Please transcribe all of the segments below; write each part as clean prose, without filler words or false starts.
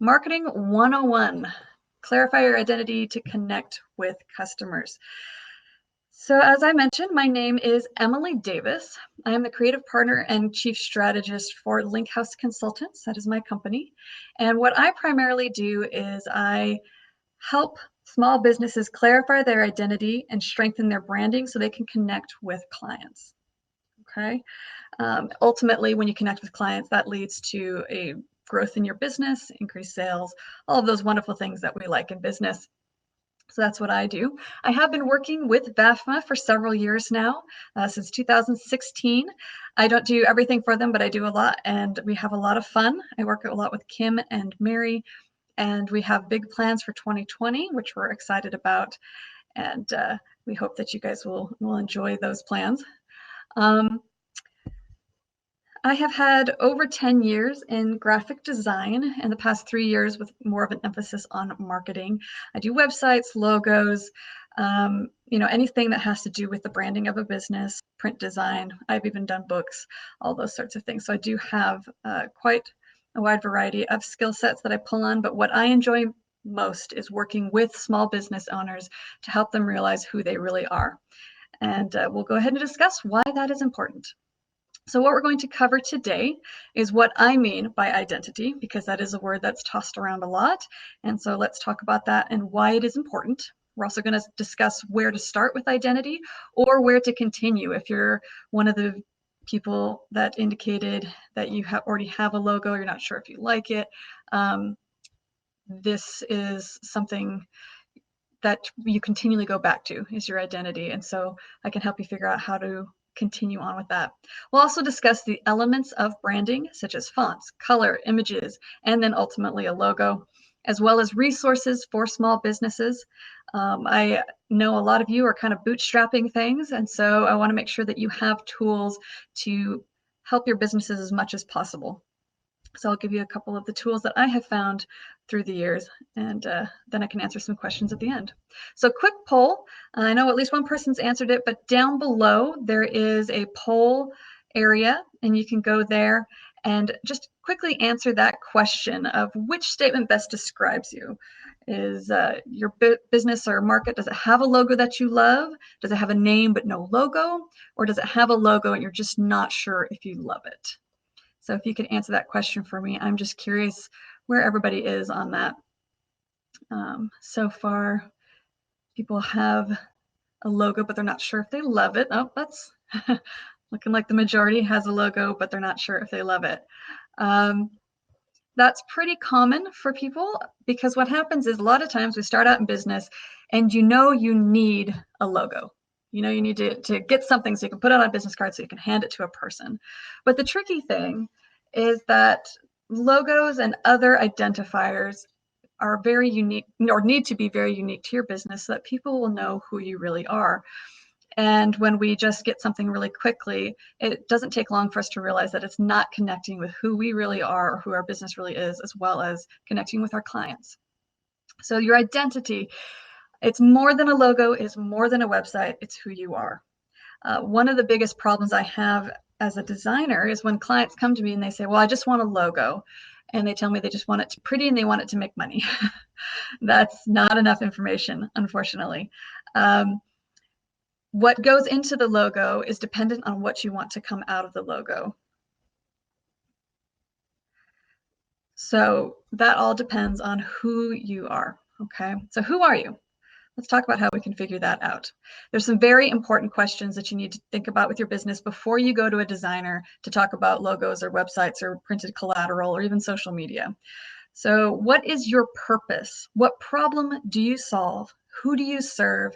Marketing 101. Clarify your identity to connect with customers. So as I mentioned, my name is Emily Davis. I am the creative partner and chief strategist for Link House Consultants. That is my company. And what I primarily do is I help small businesses clarify their identity and strengthen their branding so they can connect with clients. Okay. Ultimately, when you connect with clients, that leads to a growth in your business, increased sales, all of those wonderful things that we like in business. So that's what I do. I have been working with VAFMA for several years now, since 2016. I don't do everything for them, but I do a lot, and we have a lot of fun. I work a lot with Kim and Mary, and we have big plans for 2020, which we're excited about, and we hope that you guys will enjoy those plans. I have had over 10 years in graphic design, in the past 3 years with more of an emphasis on marketing. I do websites, logos, anything that has to do with the branding of a business, print design. I've even done books, all those sorts of things. So I do have quite a wide variety of skill sets that I pull on, but what I enjoy most is working with small business owners to help them realize who they really are. And we'll go ahead and discuss why that is important. So what we're going to cover today is what I mean by identity, because that is a word that's tossed around a lot. And so let's talk about that and why it is important. We're also going to discuss where to start with identity or where to continue. If you're one of the people that indicated that you already have a logo, you're not sure if you like it, this is something that you continually go back to, is your identity. And so I can help you figure out how to continue on with that. We'll also discuss the elements of branding, such as fonts, color, images, and then ultimately a logo, as well as resources for small businesses. I know a lot of you are kind of bootstrapping things, and so I want to make sure that you have tools to help your businesses as much as possible. So I'll give you a couple of the tools that I have found through the years, and then I can answer some questions at the end. So quick poll. I know at least one person's answered it, but down below there is a poll area, and you can go there and just quickly answer that question of which statement best describes you. Is your business or market, does it have a logo that you love? Does it have a name but no logo? Or does it have a logo and you're just not sure if you love it? So if you could answer that question for me, I'm just curious where everybody is on that. So far, people have a logo, but they're not sure if they love it. Oh, that's looking like the majority has a logo, but they're not sure if they love it. That's pretty common for people, because what happens is a lot of times we start out in business and you need a logo. You need to get something so you can put it on a business card so you can hand it to a person. But the tricky thing is that logos and other identifiers are very unique, or need to be very unique to your business, so that people will know who you really are. And when we just get something really quickly, it doesn't take long for us to realize that it's not connecting with who we really are or who our business really is, as well as connecting with our clients. So your identity, it's more than a logo, it's more than a website, it's who you are. One of the biggest problems I have as a designer is when clients come to me and they say, well, I just want a logo. And they tell me they just want it to pretty and they want it to make money. That's not enough information, unfortunately. What goes into the logo is dependent on what you want to come out of the logo. So that all depends on who you are, okay? So who are you? Let's talk about how we can figure that out. There's some very important questions that you need to think about with your business before you go to a designer to talk about logos or websites or printed collateral or even social media. So what is your purpose? What problem do you solve? Who do you serve?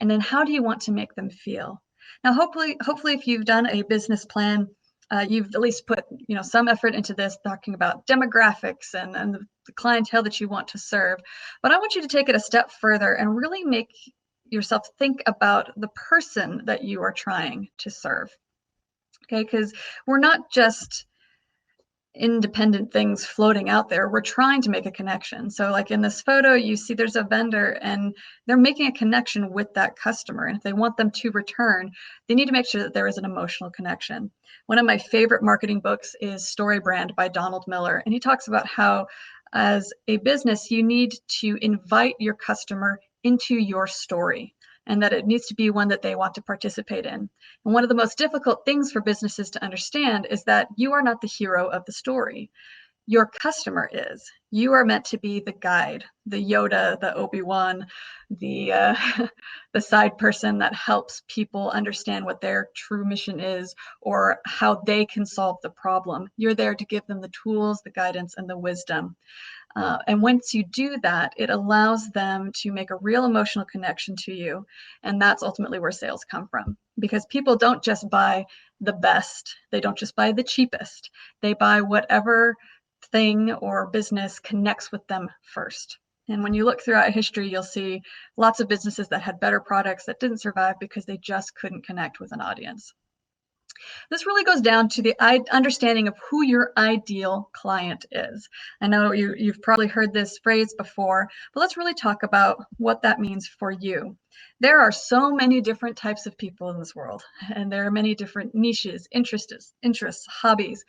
And then how do you want to make them feel? Now, hopefully if you've done a business plan, you've at least put some effort into this, talking about demographics and the clientele that you want to serve. But I want you to take it a step further and really make yourself think about the person that you are trying to serve. Okay, because we're not just independent things floating out there. We're trying to make a connection. So like in this photo, you see there's a vendor and they're making a connection with that customer. And if they want them to return, they need to make sure that there is an emotional connection. One of my favorite marketing books is Story Brand by Donald Miller. And he talks about how As a business, you need to invite your customer into your story, and that it needs to be one that they want to participate in. And one of the most difficult things for businesses to understand is that you are not the hero of the story. Your customer is. You are meant to be the guide, the Yoda, the Obi-Wan, the the side person that helps people understand what their true mission is or how they can solve the problem. You're there to give them the tools, the guidance, and the wisdom. And once you do that, it allows them to make a real emotional connection to you. And that's ultimately where sales come from. Because people don't just buy the best, they don't just buy the cheapest, they buy whatever thing or business connects with them first. And when you look throughout history, you'll see lots of businesses that had better products that didn't survive because they just couldn't connect with an audience. This really goes down to the understanding of who your ideal client is. I know you've probably heard this phrase before, but let's really talk about what that means for you. There are so many different types of people in this world, and there are many different niches, interests, hobbies.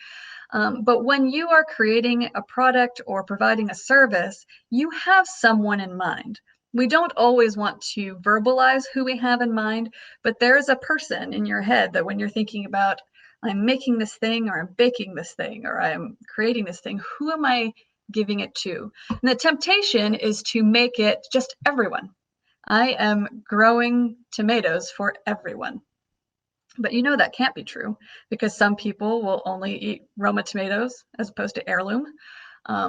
But when you are creating a product or providing a service, you have someone in mind. We don't always want to verbalize who we have in mind, but there's a person in your head that when you're thinking about, I'm making this thing, or I'm baking this thing, or I'm creating this thing, who am I giving it to? And the temptation is to make it just everyone. I am growing tomatoes for everyone. But you know that can't be true because some people will only eat Roma tomatoes as opposed to heirloom.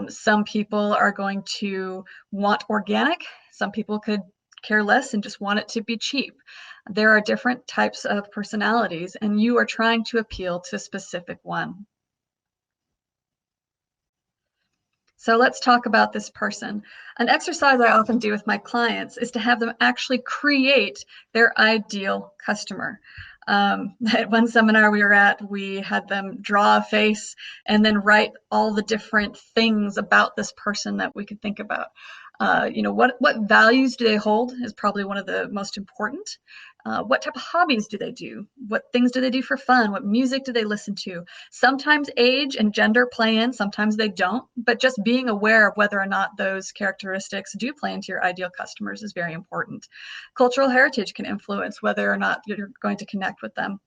Some people are going to want organic. Some people could care less and just want it to be cheap. There are different types of personalities, and you are trying to appeal to a specific one. So let's talk about this person. An exercise I often do with my clients is to have them actually create their ideal customer. At one seminar we were at, we had them draw a face and then write all the different things about this person that we could think about. What values do they hold is probably one of the most important. What type of hobbies do they do? What things do they do for fun? What music do they listen to? Sometimes age and gender play in, sometimes they don't, but just being aware of whether or not those characteristics do play into your ideal customers is very important. Cultural heritage can influence whether or not you're going to connect with them.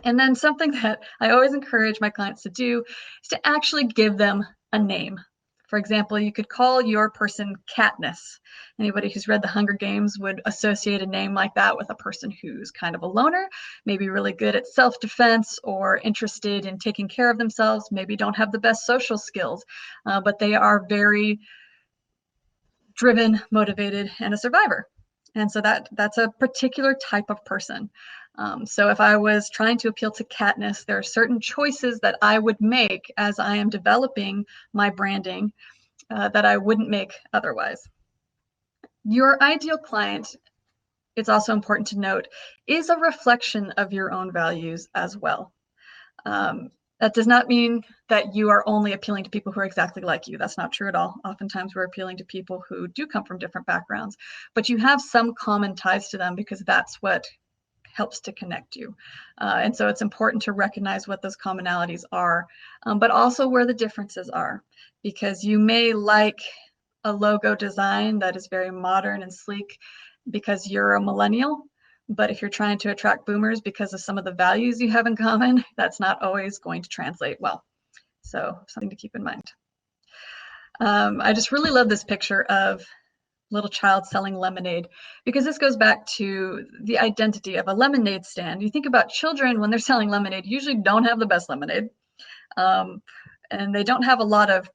And then something that I always encourage my clients to do is to actually give them a name. For example, you could call your person Katniss. Anybody who's read The Hunger Games would associate a name like that with a person who's kind of a loner, maybe really good at self-defense or interested in taking care of themselves, maybe don't have the best social skills, but they are very driven, motivated, and a survivor. And so that's a particular type of person. So if I was trying to appeal to Katniss, there are certain choices that I would make as I am developing my branding that I wouldn't make otherwise. Your ideal client, it's also important to note, is a reflection of your own values as well. That does not mean that you are only appealing to people who are exactly like you. That's not true at all. Oftentimes we're appealing to people who do come from different backgrounds, but you have some common ties to them because that's what helps to connect you. And so it's important to recognize what those commonalities are, but also where the differences are, because you may like a logo design that is very modern and sleek because you're a millennial. But if you're trying to attract boomers because of some of the values you have in common, that's not always going to translate well. So something to keep in mind. I just really love this picture of little child selling lemonade because this goes back to the identity of a lemonade stand. You think about children when they're selling lemonade, usually don't have the best lemonade, and they don't have a lot of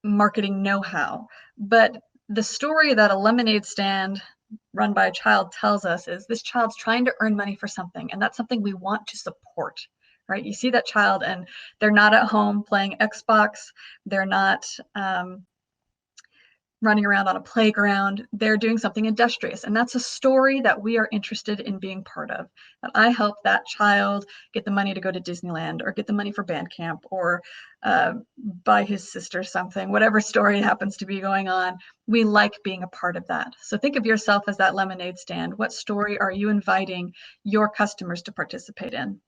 marketing know-how. But the story that a lemonade stand run by a child tells us is this child's trying to earn money for something, and that's something we want to support, right? You see that child and they're not at home playing Xbox, they're not running around on a playground, they're doing something industrious. And that's a story that we are interested in being part of. That I help that child get the money to go to Disneyland or get the money for band camp or buy his sister something, whatever story happens to be going on. We like being a part of that. So think of yourself as that lemonade stand. What story are you inviting your customers to participate in?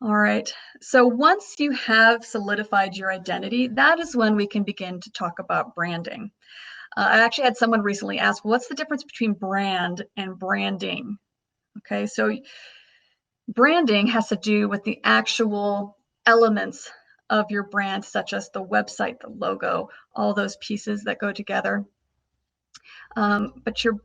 All right. So once you have solidified your identity, that is when we can begin to talk about branding. I actually had someone recently ask, what's the difference between brand and branding? Okay, so branding has to do with the actual elements of your brand, such as the website, the logo, all those pieces that go together. But you're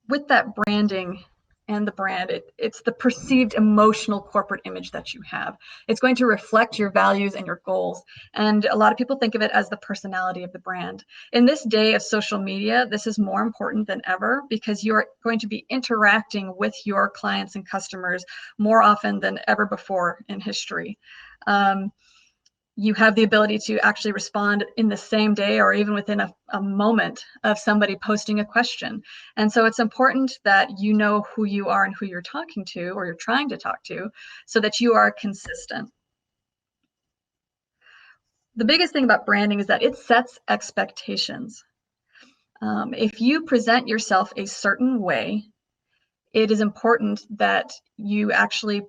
with that branding and the brand, it's the perceived emotional corporate image that you have. It's going to reflect your values and your goals. And a lot of people think of it as the personality of the brand. In this day of social media, this is more important than ever because you're going to be interacting with your clients and customers more often than ever before in history. You have the ability to actually respond in the same day or even within a moment of somebody posting a question. And so it's important that you know who you are and who you're talking to or you're trying to talk to so that you are consistent. The biggest thing about branding is that it sets expectations. If you present yourself a certain way, it is important that you actually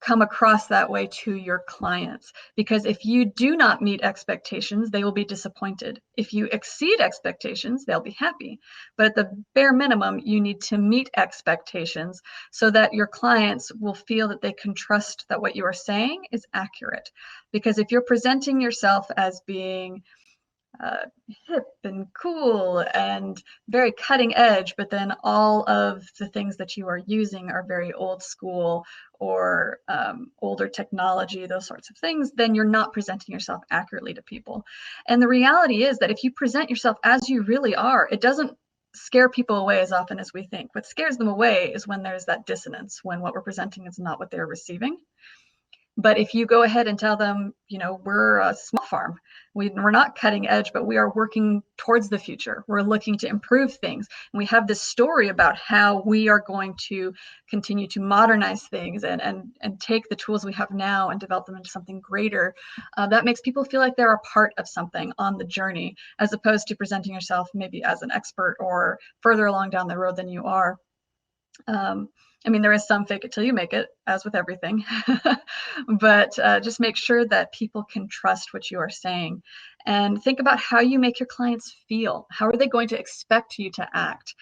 come across that way to your clients, because if you do not meet expectations, they will be disappointed. If you exceed expectations, they'll be happy. But at the bare minimum, you need to meet expectations so that your clients will feel that they can trust that what you are saying is accurate. Because if you're presenting yourself as being hip and cool and very cutting edge, but then all of the things that you are using are very old school or older technology, those sorts of things, then you're not presenting yourself accurately to people. And the reality is that if you present yourself as you really are, it doesn't scare people away as often as we think. What scares them away is when there's that dissonance, when what we're presenting is not what they're receiving. But if you go ahead and tell them, we're a small farm, we're not cutting edge, but we are working towards the future. We're looking to improve things. And we have this story about how we are going to continue to modernize things and take the tools we have now and develop them into something greater. That makes people feel like they're a part of something on the journey, as opposed to presenting yourself maybe as an expert or further along down the road than you are. There is some fake it till you make it, as with everything, but just make sure that people can trust what you are saying, and think about how you make your clients feel. How are they going to expect you to act?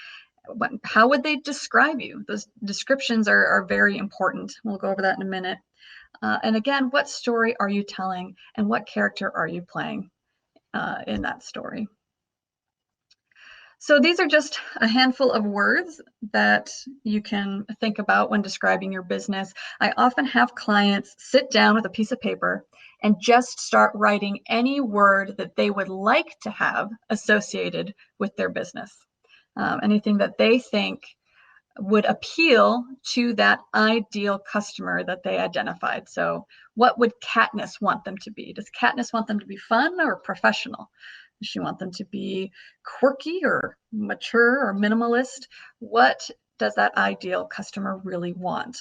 How would they describe you? Those descriptions are very important. We'll go over that in a minute. And again, what story are you telling, and what character are you playing in that story? So these are just a handful of words that you can think about when describing your business. I often have clients sit down with a piece of paper and just start writing any word that they would like to have associated with their business. Anything that they think would appeal to that ideal customer that they identified. So what would Katniss want them to be? Does Katniss want them to be fun or professional? Does she want them to be quirky or mature or minimalist? What does that ideal customer really want?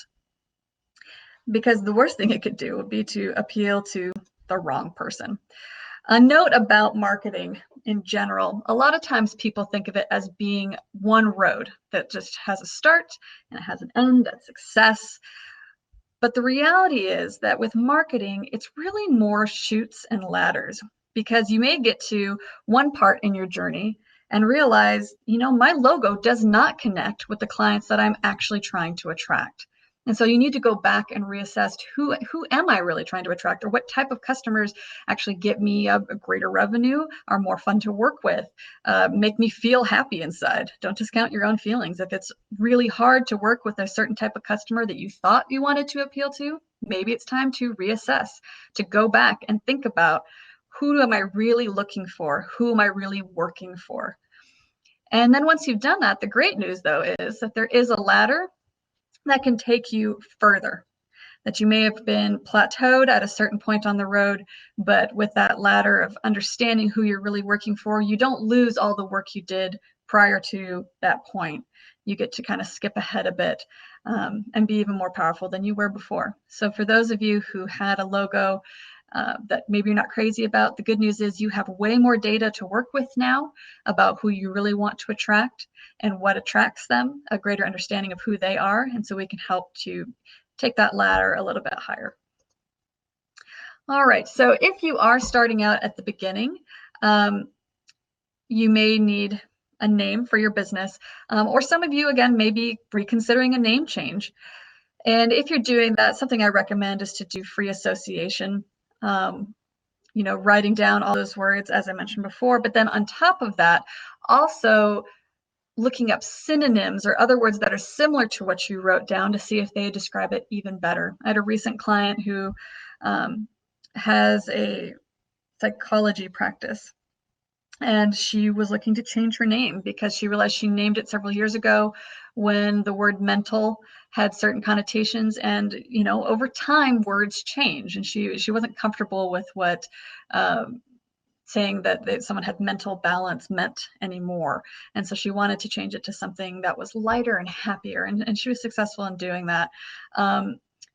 Because the worst thing it could do would be to appeal to the wrong person. A note about marketing in general: a lot of times people think of it as being one road that just has a start and it has an end, that's success. But the reality is that with marketing, it's really more chutes and ladders, because you may get to one part in your journey and realize, my logo does not connect with the clients that I'm actually trying to attract. And so you need to go back and reassess who am I really trying to attract, or what type of customers actually get me a greater revenue, are more fun to work with, make me feel happy inside. Don't discount your own feelings. If it's really hard to work with a certain type of customer that you thought you wanted to appeal to, maybe it's time to reassess, to go back and think about, who am I really looking for? Who am I really working for? And then once you've done that, the great news though is that there is a ladder that can take you further, that you may have been plateaued at a certain point on the road, but with that ladder of understanding who you're really working for, you don't lose all the work you did prior to that point. You get to kind of skip ahead a bit and be even more powerful than you were before. So for those of you who had a logo that maybe you're not crazy about, the good news is you have way more data to work with now about who you really want to attract and what attracts them, a greater understanding of who they are. And so we can help to take that ladder a little bit higher. All right, so if you are starting out at the beginning, you may need a name for your business, or some of you, again, may be reconsidering a name change. And if you're doing that, something I recommend is to do free association, writing down all those words, as I mentioned before, but then on top of that, also looking up synonyms or other words that are similar to what you wrote down to see if they describe it even better. I had a recent client who has a psychology practice, and she was looking to change her name because she realized she named it several years ago when the word mental had certain connotations, and over time words change, and she wasn't comfortable with what saying that someone had mental balance meant anymore. And so she wanted to change it to something that was lighter and happier, and she was successful in doing that.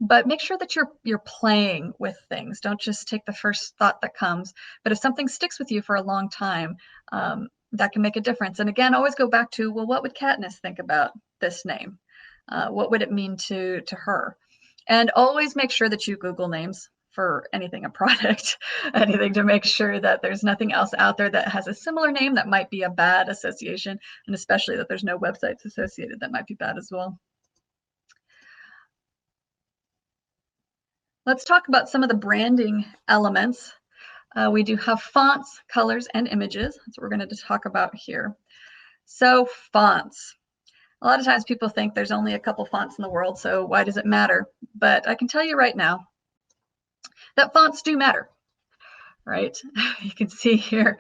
But make sure that you're playing with things. Don't just take the first thought that comes. But if something sticks with you for a long time, that can make a difference. And again, always go back to, well, what would Katniss think about this name? What would it mean to her? And always make sure that you Google names for anything, a product, anything, to make sure that there's nothing else out there that has a similar name that might be a bad association, and especially that there's no websites associated that might be bad as well. Let's talk about some of the branding elements. We do have fonts, colors, and images. That's what we're going to talk about here. So fonts. A lot of times people think there's only a couple fonts in the world, so why does it matter? But I can tell you right now that fonts do matter, right? You can see here,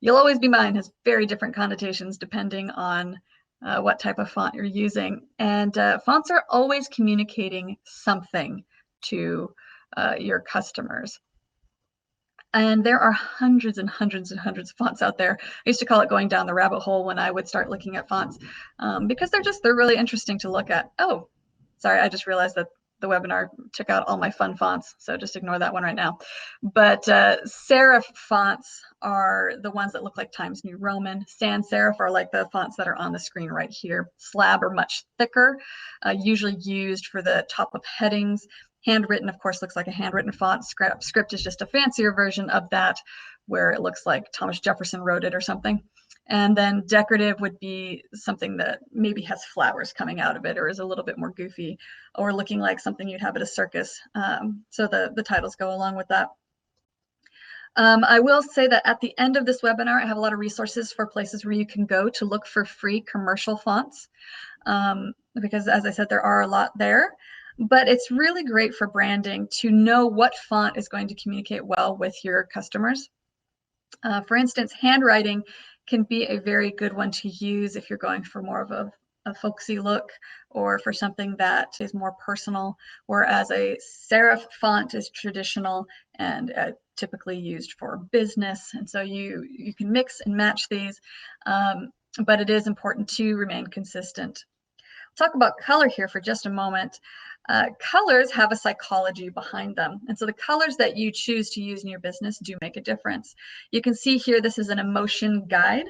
You'll Always Be Mine has very different connotations depending on what type of font you're using. And fonts are always communicating something to your customers. And there are hundreds and hundreds and hundreds of fonts out there. I used to call it going down the rabbit hole when I would start looking at fonts, because they're really interesting to look at. Oh, sorry, I just realized that the webinar took out all my fun fonts, so just ignore that one right now. But serif fonts are the ones that look like Times New Roman. Sans serif are like the fonts that are on the screen right here. Slab are much thicker, usually used for the top of headings. Handwritten, of course, looks like a handwritten font. Script is just a fancier version of that, where it looks like Thomas Jefferson wrote it or something. And then decorative would be something that maybe has flowers coming out of it, or is a little bit more goofy, or looking like something you'd have at a circus. So the titles go along with that. I will say that at the end of this webinar, I have a lot of resources for places where you can go to look for free commercial fonts, because as I said, there are a lot there. But it's really great for branding to know what font is going to communicate well with your customers. For instance, handwriting can be a very good one to use if you're going for more of a folksy look, or for something that is more personal, whereas a serif font is traditional and typically used for business. And so you can mix and match these, but it is important to remain consistent. Talk about color here for just a moment. Colors have a psychology behind them. And so the colors that you choose to use in your business do make a difference. You can see here, this is an emotion guide.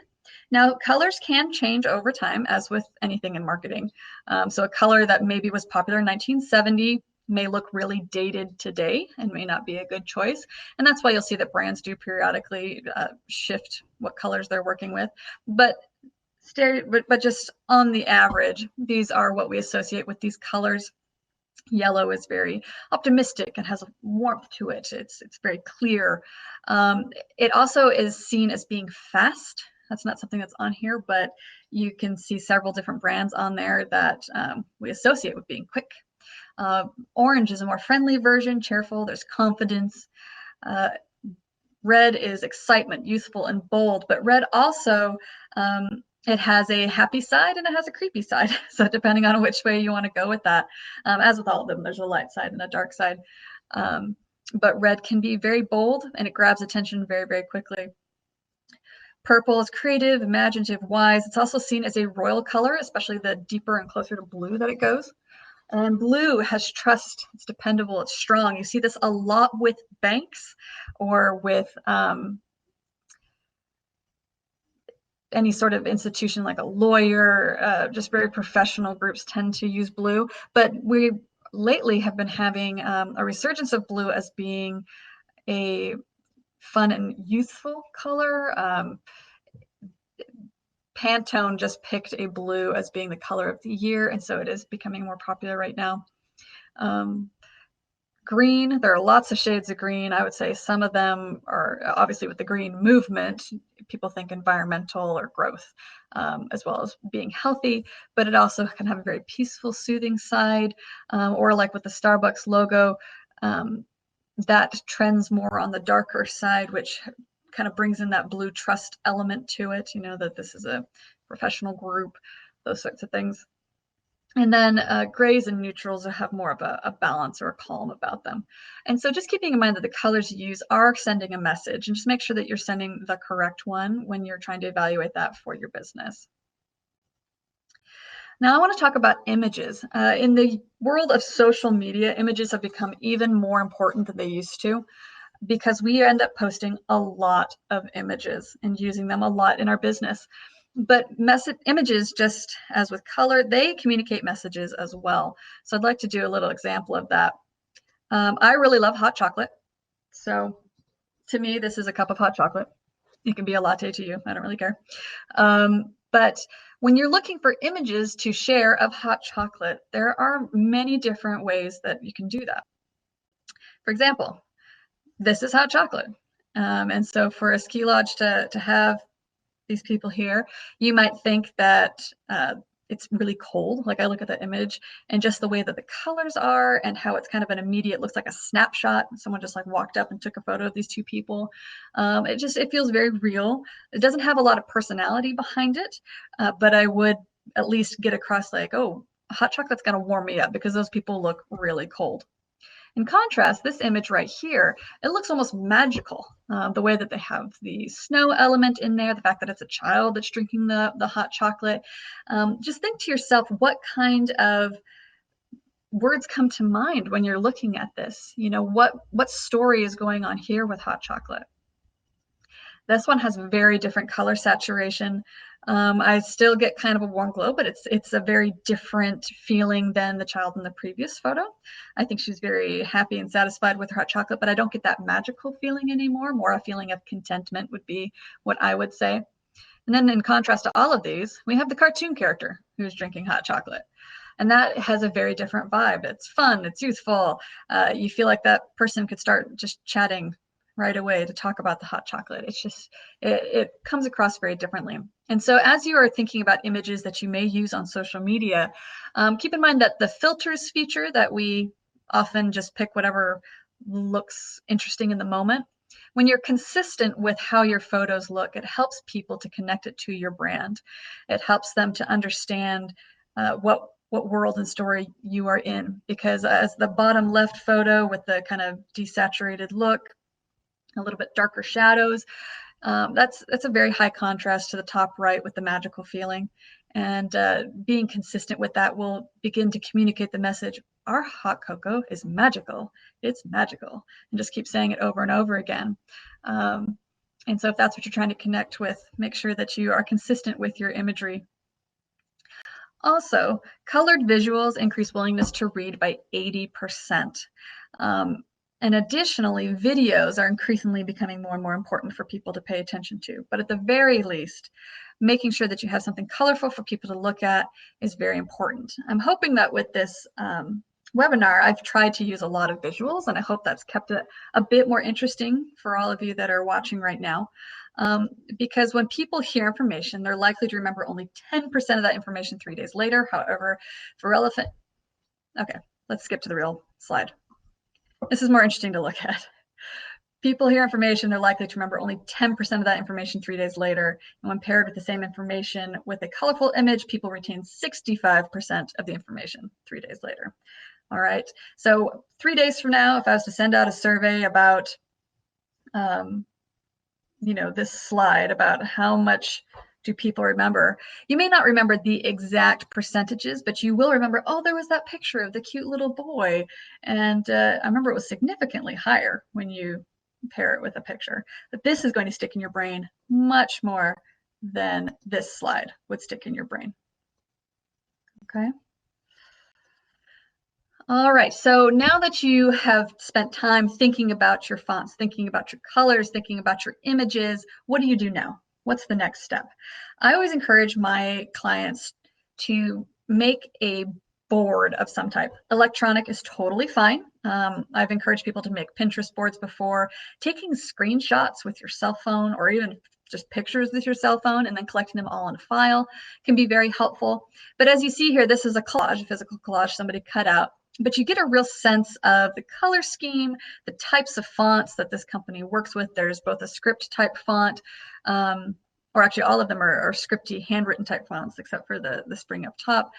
Now, colors can change over time, as with anything in marketing. So a color that maybe was popular in 1970 may look really dated today and may not be a good choice. And that's why you'll see that brands do periodically shift what colors they're working with. But just on the average, these are what we associate with these colors. Yellow is very optimistic and has a warmth to it. It's very clear. It also is seen as being fast. That's not something that's on here, but you can see several different brands on there that we associate with being quick. Orange is a more friendly version, cheerful. There's confidence. Red is excitement, youthful and bold, but red also, it has a happy side and it has a creepy side. So depending on which way you want to go with that, as with all of them, there's a light side and a dark side. But red can be very bold and it grabs attention very, very quickly. Purple is creative, imaginative, wise. It's also seen as a royal color, especially the deeper and closer to blue that it goes. And blue has trust, it's dependable, it's strong. You see this a lot with banks or with any sort of institution like a lawyer, just very professional groups tend to use blue. But we lately have been having a resurgence of blue as being a fun and youthful color. Pantone just picked a blue as being the color of the year, and so it is becoming more popular right now. Green, there are lots of shades of green. I would say some of them are obviously with the green movement, people think environmental or growth, as well as being healthy, but it also can have a very peaceful, soothing side, or like with the Starbucks logo, that trends more on the darker side, which kind of brings in that blue trust element to it, you know, that this is a professional group, those sorts of things. And then grays and neutrals have more of a balance or a calm about them. And so just keeping in mind that the colors you use are sending a message, and just make sure that you're sending the correct one when you're trying to evaluate that for your business. Now I want to talk about images. In the world of social media, images have become even more important than they used to, because we end up posting a lot of images and using them a lot in our business. But images, just as with color, they communicate messages as well. So I'd like to do a little example of that. I really love hot chocolate. So to me, this is a cup of hot chocolate. It can be a latte to you. I don't really care. But when you're looking for images to share of hot chocolate, there are many different ways that you can do that. For example, this is hot chocolate. And so for a ski lodge to have these people here, you might think that it's really cold. Like I look at the image and just the way that the colors are and how it's kind of an immediate, looks like a snapshot. Someone just like walked up and took a photo of these two people. It feels very real. It doesn't have a lot of personality behind it, but I would at least get across like, oh, hot chocolate's gonna warm me up because those people look really cold. In contrast, this image right here, it looks almost magical. The way that they have the snow element in there, the fact that it's a child that's drinking the hot chocolate. Just think to yourself, what kind of words come to mind when you're looking at this? You know, what story is going on here with hot chocolate? This one has very different color saturation. I still get kind of a warm glow, but it's a very different feeling than the child in the previous photo. I think she's very happy and satisfied with her hot chocolate, but I don't get that magical feeling anymore. More a feeling of contentment would be what I would say. And then in contrast to all of these, we have the cartoon character who's drinking hot chocolate. And that has a very different vibe. It's fun, it's youthful. You feel like that person could start just chatting right away to talk about the hot chocolate. It's just, it comes across very differently. And so as you are thinking about images that you may use on social media, keep in mind that the filters feature that we often just pick whatever looks interesting in the moment. When you're consistent with how your photos look, it helps people to connect it to your brand. It helps them to understand what world and story you are in, because as the bottom left photo with the kind of desaturated look, a little bit darker shadows, that's a very high contrast to the top right with the magical feeling. And being consistent with that will begin to communicate the message, our hot cocoa is magical. It's magical. And just keep saying it over and over again. And so if that's what you're trying to connect with, make sure that you are consistent with your imagery. Also, colored visuals increase willingness to read by 80%. And additionally, videos are increasingly becoming more and more important for people to pay attention to. But at the very least, making sure that you have something colorful for people to look at is very important. I'm hoping that with this webinar, I've tried to use a lot of visuals, and I hope that's kept it a bit more interesting for all of you that are watching right now. Because when people hear information, they're likely to remember only 10% of that information 3 days later. However, for relevant, okay, let's skip to the real slide. This is more interesting to look at. People hear information, they're likely to remember only 10% of that information 3 days later. And when paired with the same information with a colorful image, people retain 65% of the information 3 days later. All right, so 3 days from now, if I was to send out a survey about, this slide about how much do people remember, you may not remember the exact percentages, but you will remember, oh, there was that picture of the cute little boy. And I remember it was significantly higher when you pair it with a picture. But this is going to stick in your brain much more than this slide would stick in your brain. Okay. All right, so now that you have spent time thinking about your fonts, thinking about your colors, thinking about your images, what do you do now? What's the next step? I always encourage my clients to make a board of some type. Electronic is totally fine. I've encouraged people to make Pinterest boards before. Taking screenshots with your cell phone or even just pictures with your cell phone and then collecting them all in a file can be very helpful. But as you see here, this is a collage, a physical collage somebody cut out, but you get a real sense of the color scheme, the types of fonts that this company works with. There's both a script type font, or actually all of them are scripty handwritten type fonts, except for the spring up top.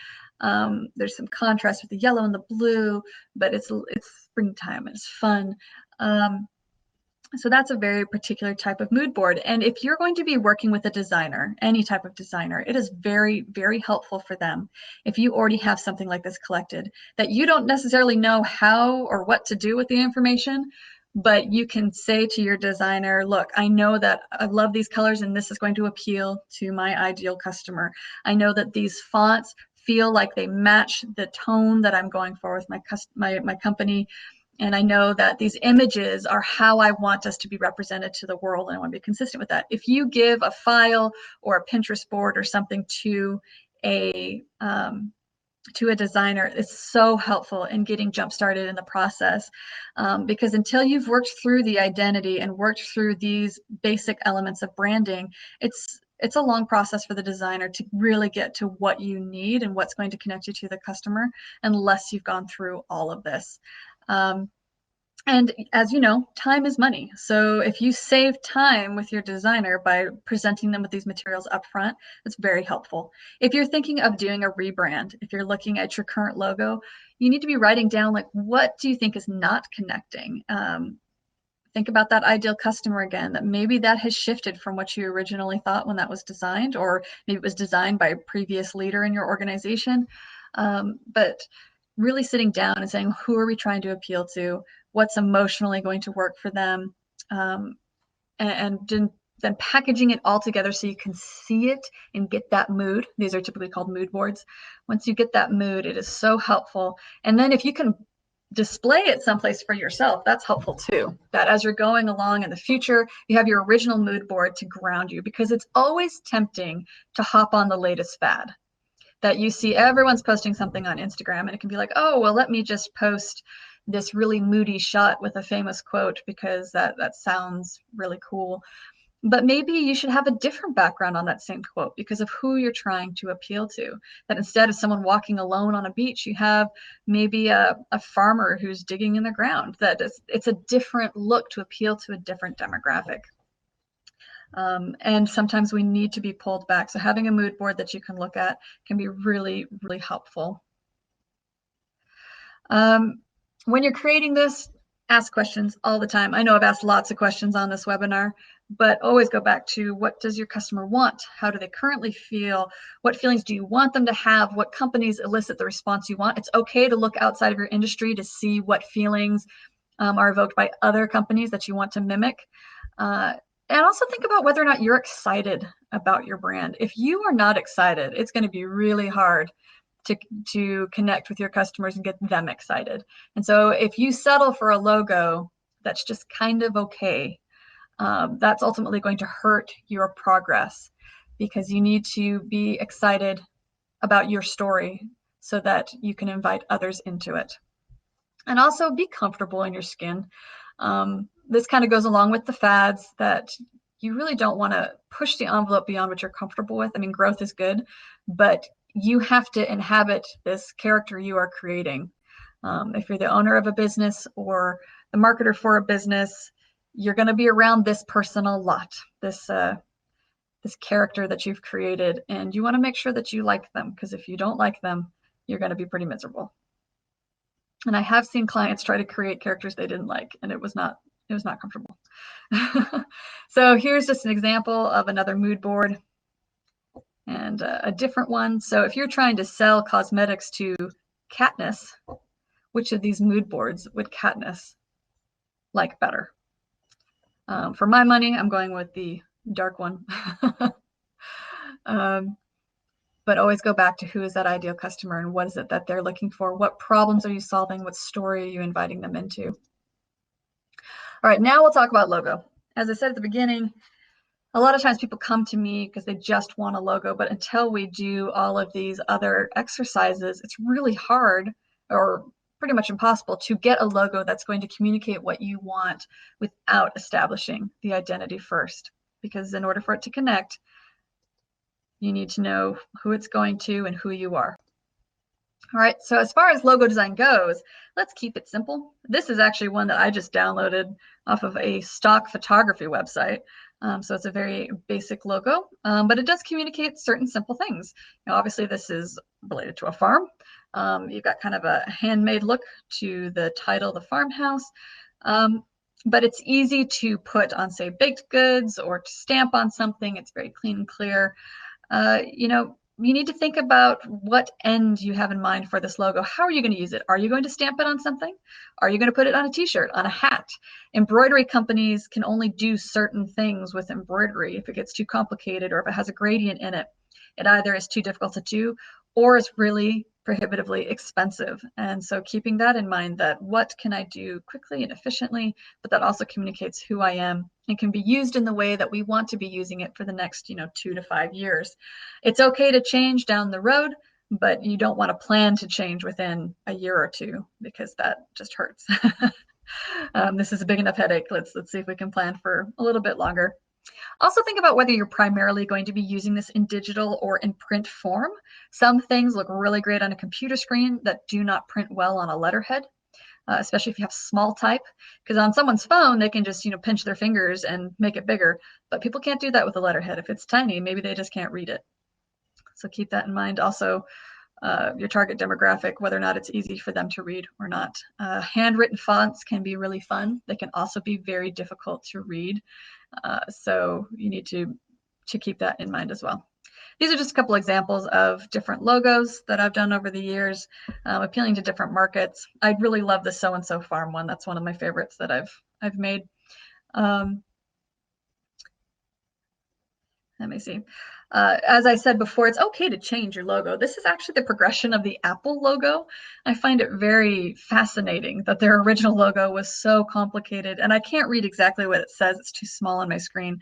There's some contrast with the yellow and the blue, but it's springtime, it's fun. So that's a very particular type of mood board. And if you're going to be working with a designer, any type of designer, it is very, very helpful for them if you already have something like this collected, that you don't necessarily know how or what to do with the information, but you can say to your designer, look, I know that I love these colors and this is going to appeal to my ideal customer. I know that these fonts feel like they match the tone that I'm going for with my company. And I know that these images are how I want us to be represented to the world, and I want to be consistent with that. If you give a file or a Pinterest board or something a to a designer, it's so helpful in getting jump started in the process, because until you've worked through the identity and worked through these basic elements of branding, it's a long process for the designer to really get to what you need and what's going to connect you to the customer, unless you've gone through all of this. And as you know, time is money. So if you save time with your designer by presenting them with these materials up front, it's very helpful. If you're thinking of doing a rebrand, if you're looking at your current logo, you need to be writing down, like, what do you think is not connecting? Think about that ideal customer again, that maybe that has shifted from what you originally thought when that was designed, or maybe it was designed by a previous leader in your organization. But really sitting down and saying, who are we trying to appeal to? What's emotionally going to work for them? And then packaging it all together so you can see it and get that mood. These are typically called mood boards. Once you get that mood, it is so helpful. And then if you can display it someplace for yourself, that's helpful too. That as you're going along in the future, you have your original mood board to ground you, because it's always tempting to hop on the latest fad. That you see everyone's posting something on Instagram and it can be like, oh, well, let me just post this really moody shot with a famous quote because that sounds really cool. But maybe you should have a different background on that same quote because of who you're trying to appeal to. That instead of someone walking alone on a beach, you have maybe a farmer who's digging in the ground. That it's a different look to appeal to a different demographic. And sometimes we need to be pulled back. So having a mood board that you can look at can be really, really helpful. When you're creating this, ask questions all the time. I know I've asked lots of questions on this webinar, but always go back to, what does your customer want? How do they currently feel? What feelings do you want them to have? What companies elicit the response you want? It's okay to look outside of your industry to see what feelings are evoked by other companies that you want to mimic. And also think about whether or not you're excited about your brand. If you are not excited, it's going to be really hard to connect with your customers and get them excited. And so if you settle for a logo that's just kind of okay, that's ultimately going to hurt your progress, because you need to be excited about your story so that you can invite others into it. And also be comfortable in your skin. This kind of goes along with the fads, that you really don't want to push the envelope beyond what you're comfortable with. I mean, growth is good, but you have to inhabit this character you are creating. If you're the owner of a business or the marketer for a business, you're going to be around this person a lot, this character that you've created, and you want to make sure that you like them, because if you don't like them, you're going to be pretty miserable. And I have seen clients try to create characters they didn't like, and it was not comfortable. So here's just an example of another mood board and a different one. So if you're trying to sell cosmetics to Katniss, which of these mood boards would Katniss like better? For my money, I'm going with the dark one. but always go back to who is that ideal customer and what is it that they're looking for? What problems are you solving? What story are you inviting them into? All right, now we'll talk about logo. As I said at the beginning, a lot of times people come to me because they just want a logo, but until we do all of these other exercises, it's really hard or pretty much impossible to get a logo that's going to communicate what you want without establishing the identity first. Because in order for it to connect, you need to know who it's going to and who you are. All right, so as far as logo design goes, let's keep it simple. This is actually one that I just downloaded off of a stock photography website. So it's a very basic logo, but it does communicate certain simple things. Obviously, this is related to a farm. You've got kind of a handmade look to the title, the farmhouse. But it's easy to put on, say, baked goods or to stamp on something. It's very clean and clear. You need to think about what end you have in mind for this logo. How are you going to use it? Are you going to stamp it on something? Are you going to put it on a t-shirt, on a hat? Embroidery companies can only do certain things with embroidery. If it gets too complicated or if it has a gradient in it, it either is too difficult to do or is really prohibitively expensive. And so keeping that in mind, that what can I do quickly and efficiently, but that also communicates who I am and can be used in the way that we want to be using it for the next 2 to 5 years. It's okay to change down the road, but you don't want to plan to change within a year or two because that just hurts. This is a big enough headache. Let's see if we can plan for a little bit longer. Also think about whether you're primarily going to be using this in digital or in print form. Some things look really great on a computer screen that do not print well on a letterhead, especially if you have small type, because on someone's phone, they can just pinch their fingers and make it bigger, but people can't do that with a letterhead. If it's tiny, maybe they just can't read it. So keep that in mind. Also, your target demographic, whether or not it's easy for them to read or not. Handwritten fonts can be really fun. They can also be very difficult to read. So you need to keep that in mind as well. These are just a couple examples of different logos that I've done over the years, appealing to different markets. I really love the so-and-so farm one. That's one of my favorites that I've made. Let me see. As I said before, it's okay to change your logo. This is actually the progression of the Apple logo. I find it very fascinating that their original logo was so complicated, and I can't read exactly what it says. It's too small on my screen.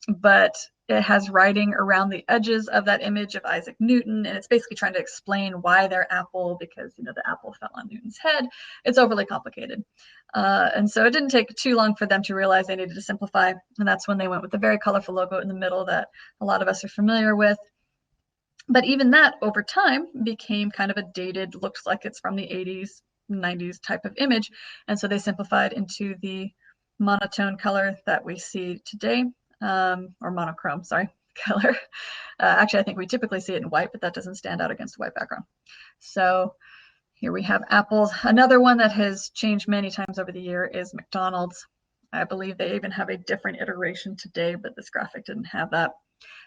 But it has writing around the edges of that image of Isaac Newton, and it's basically trying to explain why they're Apple, because the apple fell on Newton's head. It's overly complicated. And so it didn't take too long for them to realize they needed to simplify, and that's when they went with the very colorful logo in the middle that a lot of us are familiar with. But even that, over time, became kind of a dated, looks like it's from the 80s, 90s type of image, and so they simplified into the monotone color that we see today. Or monochrome, sorry, color. Actually, I think we typically see it in white, but that doesn't stand out against a white background. So here we have apples. Another one that has changed many times over the year is McDonald's. I believe they even have a different iteration today, but this graphic didn't have that.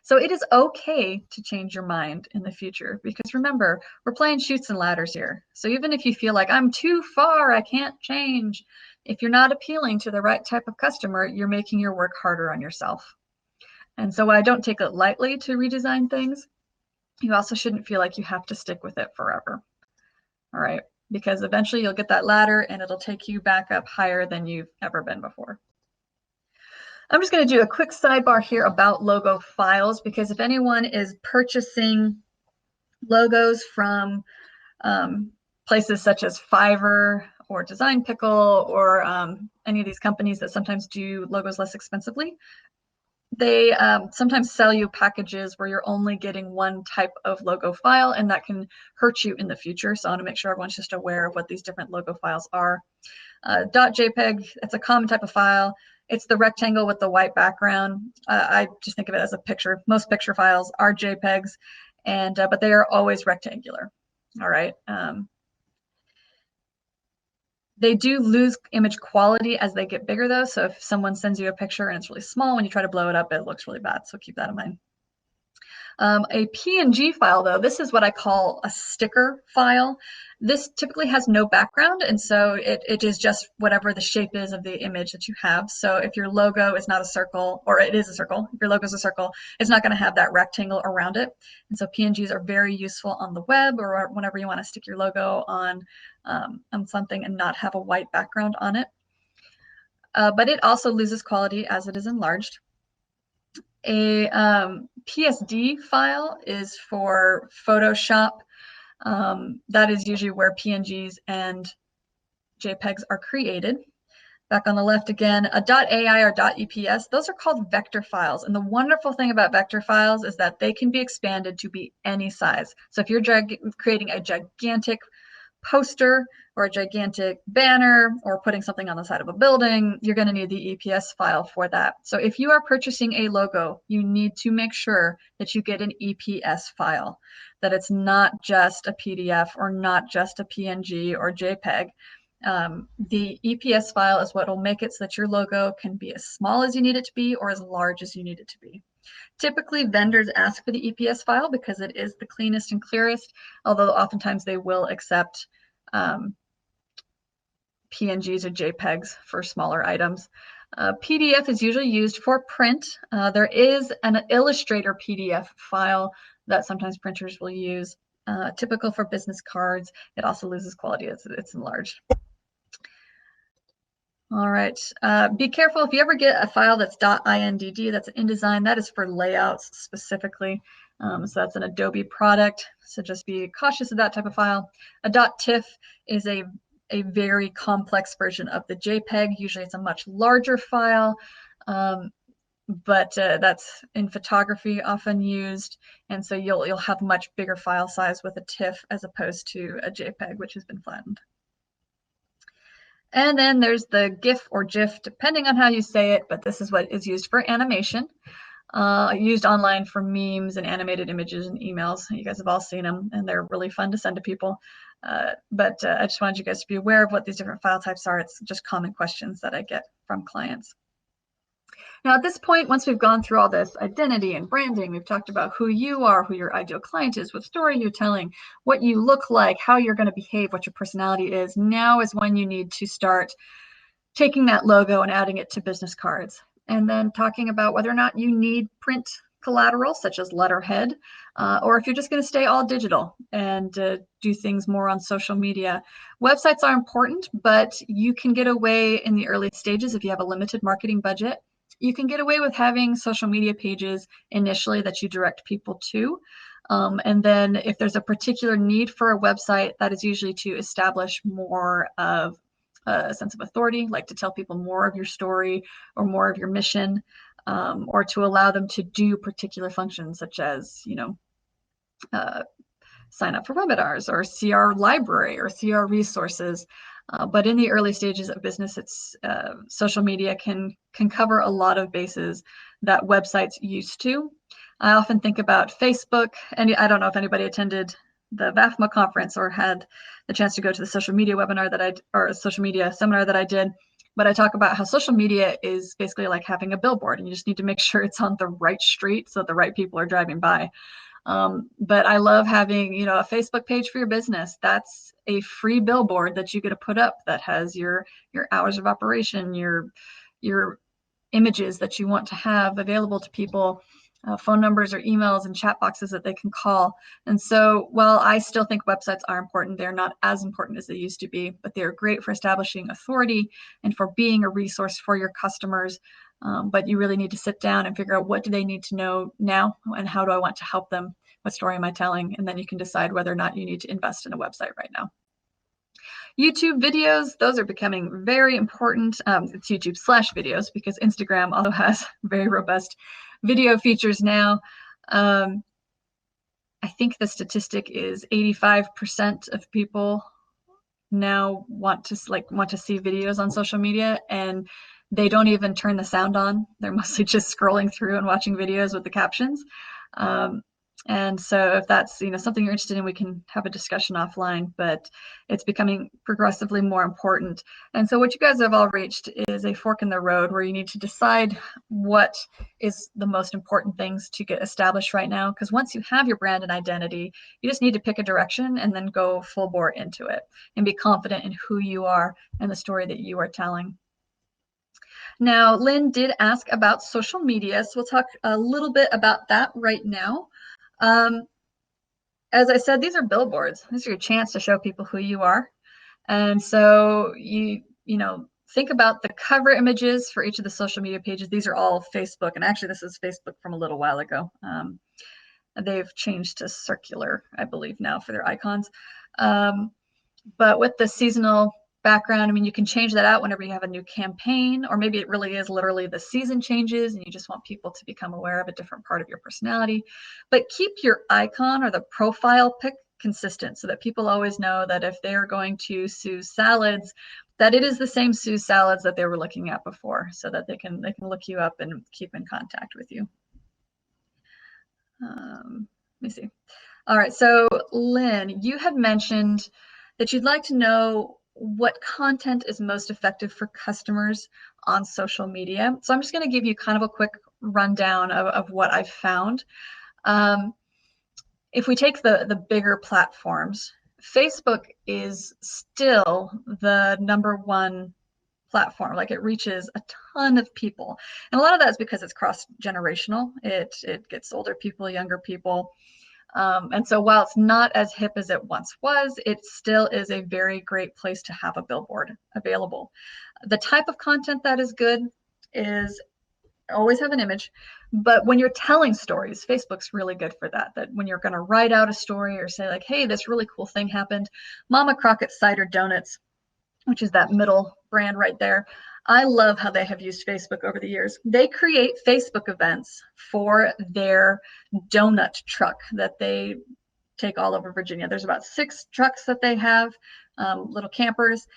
So it is okay to change your mind in the future, because remember, we're playing chutes and ladders here. So even if you feel like I'm too far, I can't change, if you're not appealing to the right type of customer, you're making your work harder on yourself. And so I don't take it lightly to redesign things. You also shouldn't feel like you have to stick with it forever. All right, because eventually you'll get that ladder and it'll take you back up higher than you've ever been before. I'm just going to do a quick sidebar here about logo files, because if anyone is purchasing logos from places such as Fiverr or Design Pickle or any of these companies that sometimes do logos less expensively, they sometimes sell you packages where you're only getting one type of logo file, and that can hurt you in the future. So I want to make sure everyone's just aware of what these different logo files are. .jpeg, it's a common type of file. It's the rectangle with the white background. I just think of it as a picture. Most picture files are JPEGs, and but they are always rectangular. All right. They do lose image quality as they get bigger, though. So if someone sends you a picture and it's really small, when you try to blow it up, it looks really bad. So keep that in mind. A PNG file, though, this is what I call a sticker file. This typically has no background, and so it is just whatever the shape is of the image that you have. So if your logo is not a circle, or it is a circle, if your logo is a circle, it's not going to have that rectangle around it. And so PNGs are very useful on the web or whenever you want to stick your logo on something and not have a white background on it. But it also loses quality as it is enlarged. A PSD file is for Photoshop. That is usually where PNGs and JPEGs are created. Back on the left again, a .ai or .eps, those are called vector files. And the wonderful thing about vector files is that they can be expanded to be any size. So if you're creating a gigantic poster or a gigantic banner or putting something on the side of a building, you're going to need the EPS file for that. So if you are purchasing a logo, you need to make sure that you get an EPS file, that it's not just a PDF or not just a PNG or JPEG. The EPS file is what will make it so that your logo can be as small as you need it to be or as large as you need it to be. Typically, vendors ask for the EPS file because it is the cleanest and clearest, although oftentimes they will accept PNGs or JPEGs for smaller items. PDF is usually used for print. There is an Illustrator PDF file that sometimes printers will use, typical for business cards. It also loses quality as it's enlarged. All right, be careful if you ever get a file that's .indd, that's InDesign, that is for layouts specifically. So that's an Adobe product, so just be cautious of that type of file. A .tiff is a very complex version of the JPEG. Usually it's a much larger file, but that's in photography often used, and so you'll have much bigger file size with a TIFF as opposed to a JPEG, which has been flattened. And then there's the GIF or GIF, depending on how you say it, but this is what is used for animation. Used online for memes and animated images and emails. You guys have all seen them, and they're really fun to send to people. But I just wanted you guys to be aware of what these different file types are. It's just common questions that I get from clients. Now, at this point, once we've gone through all this identity and branding, we've talked about who you are, who your ideal client is, what story you're telling, what you look like, how you're going to behave, what your personality is. Now is when you need to start taking that logo and adding it to business cards. And then talking about whether or not you need print collateral, such as letterhead, or if you're just going to stay all digital and do things more on social media. Websites are important, but you can get away in the early stages if you have a limited marketing budget. You can get away with having social media pages initially that you direct people to. And then if there's a particular need for a website, that is usually to establish more of a sense of authority, like to tell people more of your story or more of your mission, or to allow them to do particular functions such as, sign up for webinars or see our library or see our resources. But in the early stages of business, it's social media can cover a lot of bases that websites used to. I often think about Facebook, and I don't know if anybody attended the VAFMA conference or had the chance to go to the social media webinar or social media seminar that I did, but I talk about how social media is basically like having a billboard, and you just need to make sure it's on the right street so the right people are driving by. But I love having, a Facebook page for your business. That's a free billboard that you get to put up that has your hours of operation, your images that you want to have available to people, phone numbers or emails and chat boxes that they can call. And so while I still think websites are important, they're not as important as they used to be, but they're great for establishing authority and for being a resource for your customers. But you really need to sit down and figure out what do they need to know now and how do I want to help them? What story am I telling? And then you can decide whether or not you need to invest in a website right now. YouTube videos, those are becoming very important. It's YouTube/videos because Instagram also has very robust video features now. I think the statistic is 85% of people now want to see videos on social media, and they don't even turn the sound on. They're mostly just scrolling through and watching videos with the captions. And so if that's, something you're interested in, we can have a discussion offline, but it's becoming progressively more important. And so what you guys have all reached is a fork in the road where you need to decide what is the most important things to get established right now. Because once you have your brand and identity, you just need to pick a direction and then go full bore into it and be confident in who you are and the story that you are telling. Now, Lynn did ask about social media, so we'll talk a little bit about that right now. As I said, these are billboards. This is your chance to show people who you are. And so think about the cover images for each of the social media pages. These are all Facebook, and actually this is Facebook from a little while ago. They've changed to circular, I believe, now for their icons. But with the seasonal background, I mean, you can change that out whenever you have a new campaign, or maybe it really is literally the season changes and you just want people to become aware of a different part of your personality. But keep your icon or the profile pic consistent so that people always know that if they are going to Sue's Salads, that it is the same Sue's Salads that they were looking at before, so that they can look you up and keep in contact with you. Let me see. All right, so Lynn, you had mentioned that you'd like to know what content is most effective for customers on social media. So I'm just going to give you kind of a quick rundown of what I've found. If we take the bigger platforms, Facebook is still the #1 platform. Like, it reaches a ton of people. And a lot of that is because it's cross-generational. It gets older people, younger people. And so while it's not as hip as it once was, it still is a very great place to have a billboard available. The type of content that is good is always have an image, but when you're telling stories, Facebook's really good for that. That when you're going to write out a story or say like, hey, this really cool thing happened. Mama Crockett's Cider Donuts, which is that middle brand right there. I love how they have used Facebook over the years. They create Facebook events for their donut truck that they take all over Virginia. There's about 6 trucks that they have, little campers.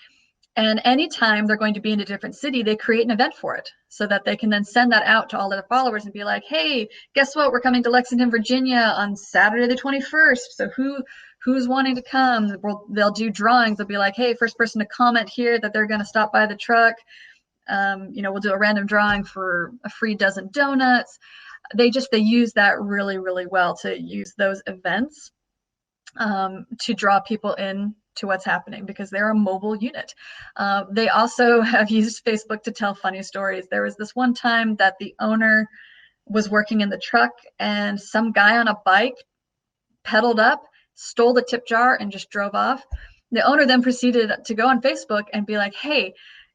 And anytime they're going to be in a different city, they create an event for it so that they can then send that out to all their followers and be like, hey, guess what? We're coming to Lexington, Virginia on Saturday the 21st. So who's wanting to come? They'll do drawings. They'll be like, hey, first person to comment here that they're going to stop by the truck. We'll do a random drawing for a free dozen donuts. They use that really, really well to use those events to draw people in to what's happening because they're a mobile unit. They also have used Facebook to tell funny stories. There was this one time that the owner was working in the truck and some guy on a bike pedaled up, stole the tip jar, and just drove off. The owner then proceeded to go on Facebook and be like, hey,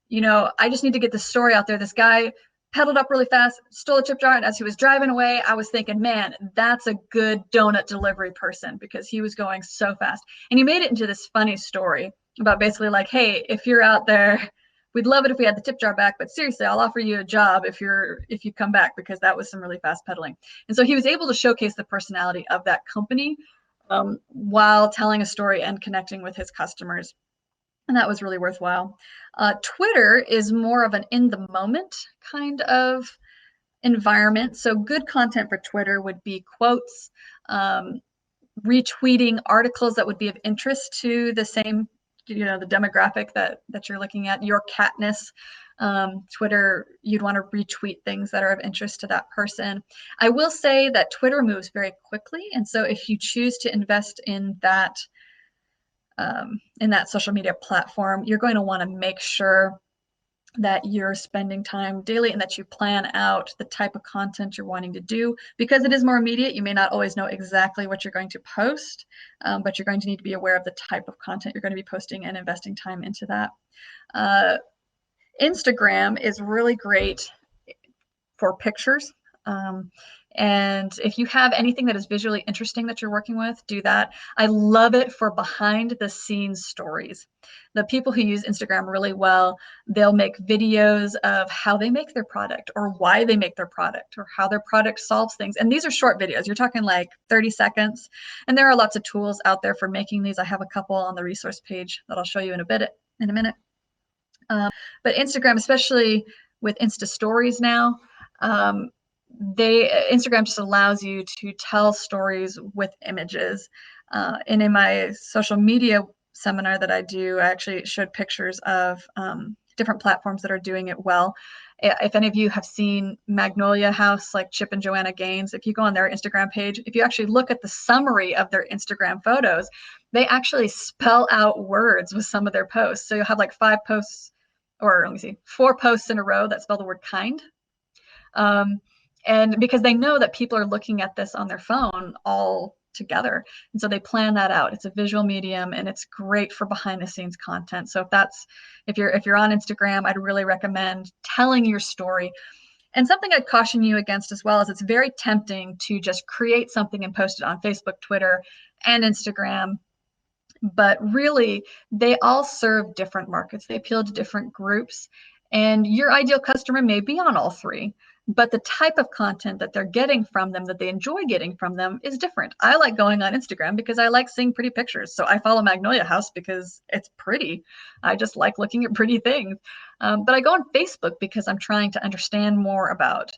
I just need to get this story out there. This guy pedaled up really fast, stole a tip jar, and as he was driving away, I was thinking, man, that's a good donut delivery person because he was going so fast. And he made it into this funny story about basically like, hey, if you're out there, we'd love it if we had the tip jar back, but seriously, I'll offer you a job if you come back because that was some really fast pedaling. And so he was able to showcase the personality of that company while telling a story and connecting with his customers. And that was really worthwhile. Twitter is more of an in the moment kind of environment. So good content for Twitter would be quotes, retweeting articles that would be of interest to the same, the demographic that you're looking at. Your Katniss, Twitter, you'd want to retweet things that are of interest to that person. I will say that Twitter moves very quickly. And so if you choose to invest in that social media platform, you're going to want to make sure that you're spending time daily and that you plan out the type of content you're wanting to do. Because it is more immediate, you may not always know exactly what you're going to post, but you're going to need to be aware of the type of content you're going to be posting and investing time into that. Instagram is really great for pictures. And if you have anything that is visually interesting that you're working with, do that. I love it for behind the scenes stories. The people who use Instagram really well, they'll make videos of how they make their product or why they make their product or how their product solves things. And these are short videos. You're talking like 30 seconds. And there are lots of tools out there for making these. I have a couple on the resource page that I'll show you in a minute. But Instagram, especially with Insta stories now, Instagram just allows you to tell stories with images. And in my social media seminar that I do, I actually showed pictures of different platforms that are doing it well. If any of you have seen Magnolia House, like Chip and Joanna Gaines, if you go on their Instagram page, if you actually look at the summary of their Instagram photos, they actually spell out words with some of their posts. So you'll have like 5 posts, or let me see, 4 posts in a row that spell the word kind. And because they know that people are looking at this on their phone all together, and so they plan that out. It's a visual medium, and it's great for behind the scenes content. So if you're on Instagram, I'd really recommend telling your story. And something I'd caution you against as well is it's very tempting to just create something and post it on Facebook, Twitter, and Instagram. But really, they all serve different markets. They appeal to different groups. And your ideal customer may be on all three, but the type of content that they're getting from them, that they enjoy getting from them, is different. I like going on Instagram because I like seeing pretty pictures. So I follow Magnolia House because it's pretty. I just like looking at pretty things. But I go on Facebook because I'm trying to understand more about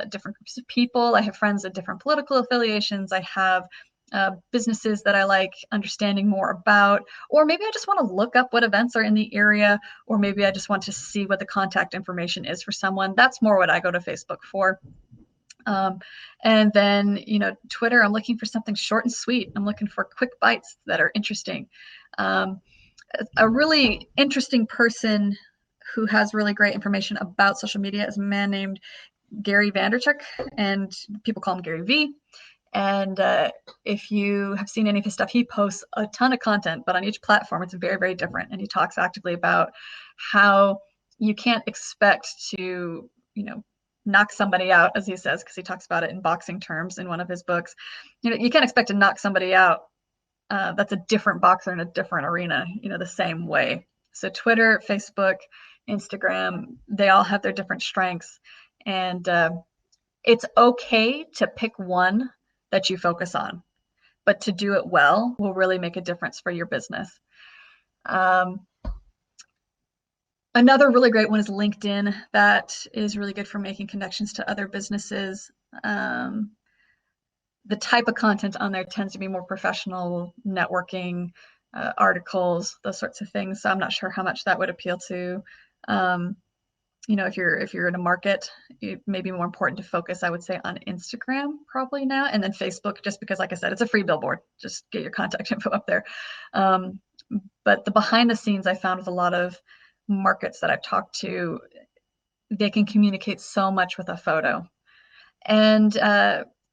different groups of people. I have friends at different political affiliations. I have businesses that I like understanding more about, or maybe I just want to look up what events are in the area, or maybe I just want to see what the contact information is for someone. That's more what I go to Facebook for. And then, Twitter, I'm looking for something short and sweet. I'm looking for quick bites that are interesting. A really interesting person who has really great information about social media is a man named Gary Vanderchuk, and people call him Gary V. And if you have seen any of his stuff, he posts a ton of content, but on each platform, it's very, very different. And he talks actively about how you can't expect to, knock somebody out, as he says, because he talks about it in boxing terms in one of his books. You can't expect to knock somebody out that's a different boxer in a different arena, the same way. So Twitter, Facebook, Instagram, they all have their different strengths. And it's okay to pick one that you focus on, but to do it well will really make a difference for your business. Another really great one is LinkedIn. That is really good for making connections to other businesses. The type of content on there tends to be more professional, networking, articles, those sorts of things. So I'm not sure how much that would appeal to if you're in a market, it may be more important to focus, I would say, on Instagram probably now, and then Facebook, just because, like I said, it's a free billboard. Just get your contact info up there. But the behind the scenes, I found with a lot of markets that I've talked to, they can communicate so much with a photo. And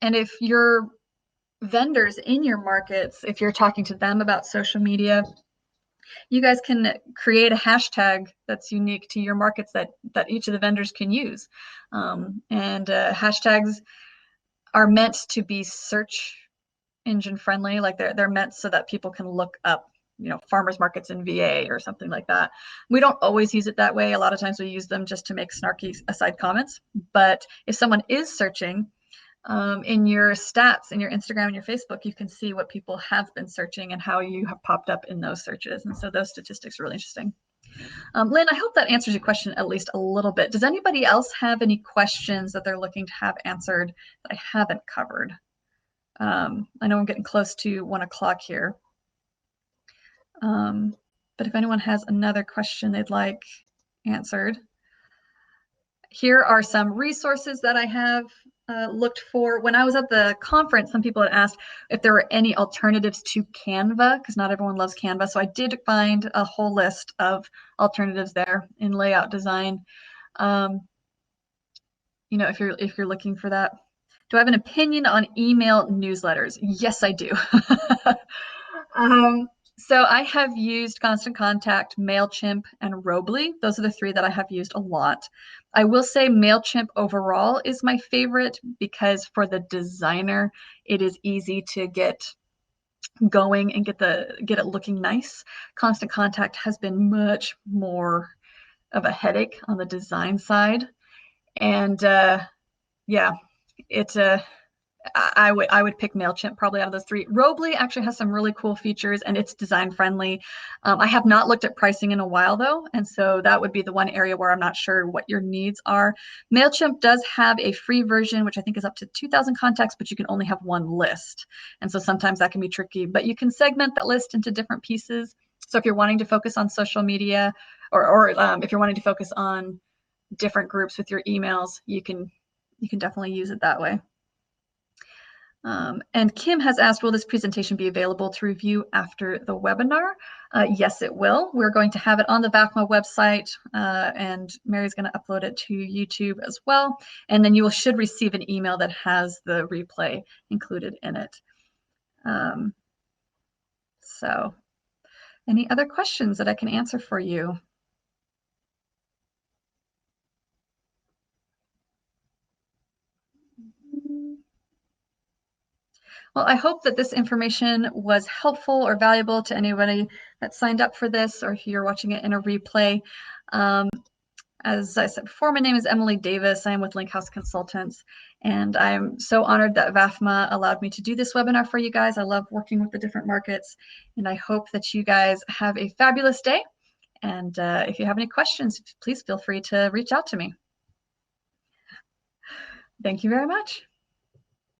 if your vendors in your markets, if you're talking to them about social media, you guys can create a hashtag that's unique to your markets that each of the vendors can use. And hashtags are meant to be search engine friendly. Like they're meant so that people can look up, farmers markets in VA or something like that. We don't always use it that way. A lot of times we use them just to make snarky aside comments. But if someone is searching, in your stats, in your Instagram and your Facebook, you can see what people have been searching and how you have popped up in those searches. And so those statistics are really interesting. Lynn, I hope that answers your question at least a little bit. Does anybody else have any questions that they're looking to have answered that I haven't covered? I know I'm getting close to 1 o'clock here. But if anyone has another question they'd like answered, here are some resources that I have looked for. When I was at the conference, some people had asked if there were any alternatives to Canva, because not everyone loves Canva. So I did find a whole list of alternatives there in layout design. If you're looking for that. Do I have an opinion on email newsletters? Yes, I do. So I have used Constant Contact, MailChimp, and Robly. Those are the 3 that I have used a lot. I will say MailChimp overall is my favorite because for the designer, it is easy to get going and get it looking nice. Constant Contact has been much more of a headache on the design side. And yeah, I would pick MailChimp probably out of those three. Robly actually has some really cool features and it's design friendly. I have not looked at pricing in a while though, and so that would be the one area where I'm not sure what your needs are. MailChimp does have a free version, which I think is up to 2,000 contacts, but you can only have one list. And so sometimes that can be tricky, but you can segment that list into different pieces. So if you're wanting to focus on social media or if you're wanting to focus on different groups with your emails, you can definitely use it that way. And Kim has asked, will this presentation be available to review after the webinar? Yes, it will. We're going to have it on the VAFMA website, and Mary's going to upload it to YouTube as well. And then you should receive an email that has the replay included in it. So any other questions that I can answer for you? Well, I hope that this information was helpful or valuable to anybody that signed up for this, or if you're watching it in a replay. As I said before, my name is Emily Davis. I am with Link House Consultants, and I'm so honored that VAFMA allowed me to do this webinar for you guys. I love working with the different markets, and I hope that you guys have a fabulous day. And if you have any questions, please feel free to reach out to me. Thank you very much.